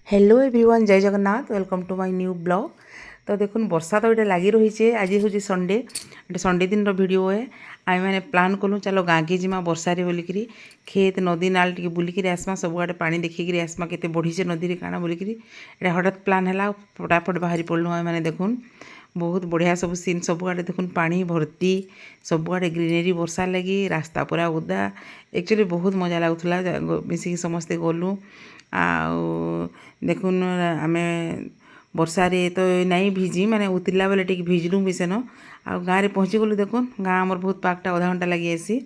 Hello everyone, जय Jagannath. Welcome to my new blog. तो देखो वर्षा तो ये लगी रही है। आज हूँ संडे, संडे दिन भिडियो है। आम मैंने प्लान कलु चलो गाँ की जिमा वर्षारे बोलिक खेत नदी नाल टे बुलिक आसमा सब आड़े पानी देखिक आसमा केते बढ़ी से नदी काଣା बोलिक हठात प्लान है। फटाफट बाहरी पड़लु आम मैंने देखुन बहुत बढ़िया सब सीन सब आड़े देखुन पानी भर्ती सब आड़े ग्रीनरी वर्षा लगी रास्ता पूरा ओदा एक्चुअली बहुत मजा लगुला मिसिक समस्ते गलु देखुन आमे वर्षारे तो नहीं भिजी माने उतरला बेले टिक भिजलु भी सेन आ गाँव में पहुँची गलु। देखुन गाँ आमर बहुत पाकटा आधा घंटा लगी आसी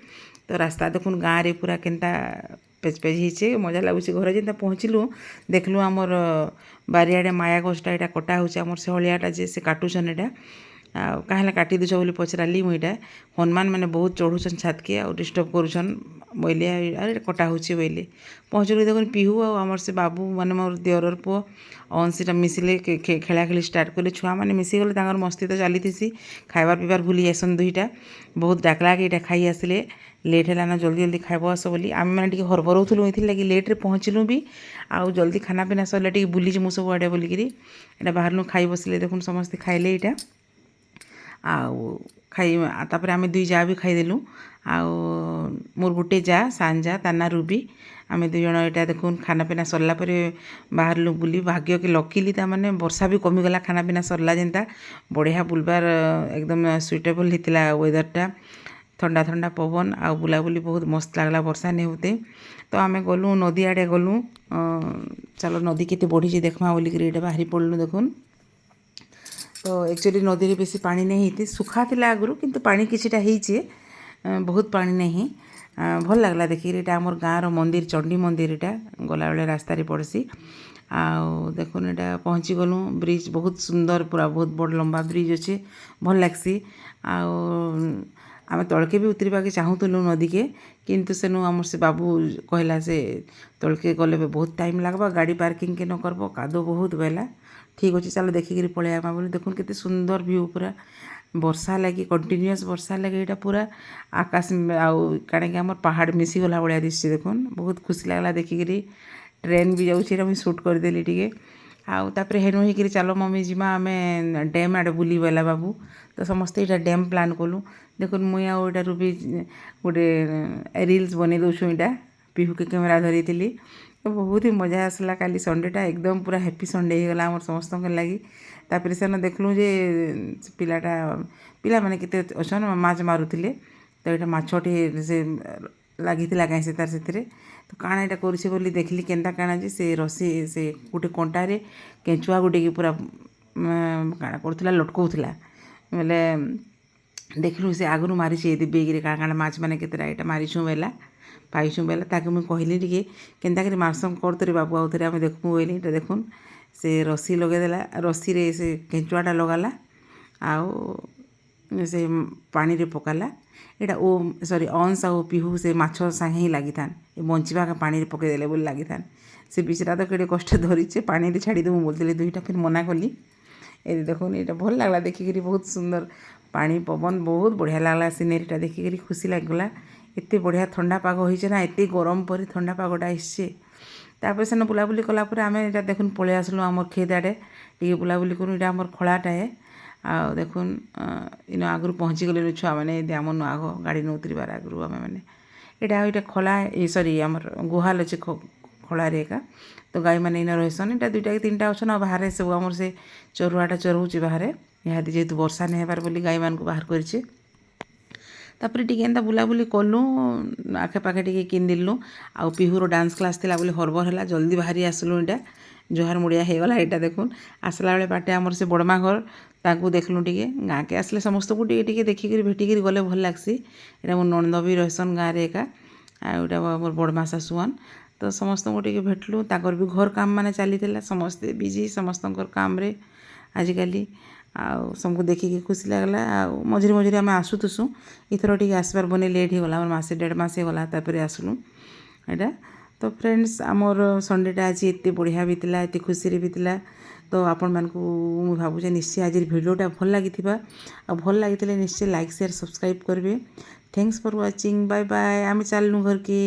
तो रास्ता देखुन गाँव में पूरा केनता पेज पेज होचे मजा लगुच। घर जेनता पहुँचलु देखलु आमर बारियाड़े माया गछटा यहाँ कटा हो से हलियाटा जे से काटुछन एटा कहें काटी दूच बोली पचराली मुईटा हनुमान मैंने बहुत चढ़ुन छात के आ डिस्टर्ब करुछन बोले अरे कटा हो बोले पहुँचलु। देखो पिहू आमर से बाबू माने मोर दियर पुओ अंशीटा मिसिले खेला खेली स्टार्ट कले छुआ मैंने मिसीगले तांकर मस्ती तो चली खाइबार पीबार भूली जासन दुईटा बहुत डाकला कि खाई आसिले लेट है ना जल्दी जल्दी खाइब आस बोली आम मैंने हरबरौलु ये लगे लेट्रे पहुँचलु भी आउ जल्दी खाना पीना सरला टे बुली मु सब आड़े बोलिकी बाहर खाई बसिले देखुन समस्ते खाइले यहाँ आउ खाई तापर आम दुई जा भी खाईदेलु आउ मोर गोटे जा सान जा ताना रूबी आम दुई जन यहाँ देखुन खाना पीना सरला बाहर बुली भाग्य कि लकीली ताने वर्षा भी कमिगला खाना पीना सरला जेनता बढ़िया बुलबार एकदम सुइटेबल होता वेदरटा ठंडा ठंडा पवन आ बुलाबुली बहुत मस्त लगला वर्षा नहीं होते। तो आम गलु नदी आड़े गलु चलो नदी केते बढ़ी देखमा बोलिक बाहरी पड़लु। देखुन तो एक्चुअली नदी में बेसी पानी नहीं होती सुखा थिला आगु किंतु पानी किछिटा होइछे बहुत पानी नहीं भल लगला देखिए यहाँ आमर गाँव मंदिर चंडी मंदिर यहाँ गला बेले रास्ता पड़सी आउ देखुन यहाँ पहुँची गलु ब्रिज बहुत सुंदर पूरा बहुत बड़ लंबा ब्रिज अच्छे भल लगसी आउ आम तलके भी उतरवा के चाहूलु नदी के किंतु सेनु आमर से बाबू कहला से तलके गले बहुत टाइम लगवा गाड़ी पार्किंग के न करब कादो बहुत बेला ठीक अच्छे चलो देखिकी पलि आमा बोली देखुन केते सुंदर व्यू पूरा वर्षा लगी कंटिन्यूअस वर्षा लगे यहाँ पूरा आकाश आउ कण आम पहाड़ मिसीगला भाया दिशे देखुन बहुत खुशी लगला देखिकी ट्रेन भी जाऊँगी मुझे सुट करदेली टे आउ तापर हेनु होकर चलो मम्मी जीमा आम डैम आड़े बुली बोला बाबू तो समस्ते यहाँ डैम प्लान कलु देखुन मुई आटा रूबी गोटे रिल्स बन दौछुँ यहाँ पिहू के कैमेरा धरी थी तो बहुत ही मजा आसला काली संडेटा एकदम पूरा हैप्पी संडे होगला आम समस्त लगी तापर से देखलु जे पिलाटा पिला माने केते अच्छन माछ मारुथिले तो यहाँ माछटे से लगी कहीं से तार से तो काଣା यहाँ करुचे बोली देखली केनता काଣା जे से रसी से गोटे कंटारे केंचुआ गोटे की पूरा काଣା करुला लटकाउला बोले देखलु से आगु मारी बेग्रे काଣା काଣା माछ मैंने केतेटा यहाँ मारिछुँ बेला पाइछुँ बेला ताके मुझे कहली टे केनता करी मारसम कर तोरे बाबू आउ थे आम देखूँ बोली ये देखुन से रसी लगेदेला रसी रे से केंचुआटा लगाला आउ से पानी रे पकाला यहाँ ओ सॉरी अंश आ पिहू से माछ सागे ही लगी था बंचवा पानी पकईदे बोली लगी था से बिचरा तो कड़े कष्ट धरीचे पानी छाड़देबू बोलते दुईटा फिर मना कली ये देखुन यहाँ भल लगला देखिकी बहुत सुंदर पानी पवन बहुत बढ़िया लगला सीनेरीटा देखिकी खुशी लगला एत बढ़िया ठंडा पाग होइछे ना एत गरम पर ठंडा पागटा आसছে तापर सेन बुलाबुली कलापर आम यहाँ देखुन पलि आसलु आमर खेत आड़े टे बुलाबुली करूँ यहाँ आमर खलाटाए आ देखुन इन आगु पहुँची गले छुआ मैंने आम नुआ गाड़ी न उतरबार आगु आम मैंने यहाँ खला ये सरी आमर गुहाल अच्छे खलारे एका तो गाई मैंने इन रहसन यहाँ दुईटा कि तीनटा अच्छन आ बाहर सब आमर से चरुआटा चरौचे बाहर यहाँ जेहेतु वर्षा नहीं होबार बोली गाई मान को बाहर करेছে तापर टी एंता बुलाबुली कलु आखे पाखे टी किनदेलु आउ पिहूर डांस क्लास थी बोली हरबर है जल्दी बाहरी आसलु यहाँ जुहार मुड़िया होगला यहाँ देखुन आसला बेले बाटे आमर से बड़मा घर ताकू देखलु टे गाँ के आसले समस्त को टे देखिक भेटिक गले भल लगसी यहाँ मोर नणंद भी रहसन गाँव में एका आईटा मोर बड़मा सासुआन तो समस्त को टे भेटलु ताकर भी घर काम माने चली समस्ते बिजी समस्त काम रे आजिकली आउ सबको देखिकी खुशी लगला आउ मझे मझे आम आसुसु इथर टे आसबार बने लेट होगला मसे 1.5 मास होगला तापर आसलु यहाँ तो फ्रेंड्स आमर संडेटा आज एत बढ़िया बीतला एत खुशी बीतला तो आपण मानकु मु भावुचे निश्चय आज भिडियोटा भल लगी आ भल लगी निश्चय लाइक शेयर सब्सक्राइब करेंगे। Thanks for watching bye bye आम चलनु घर के।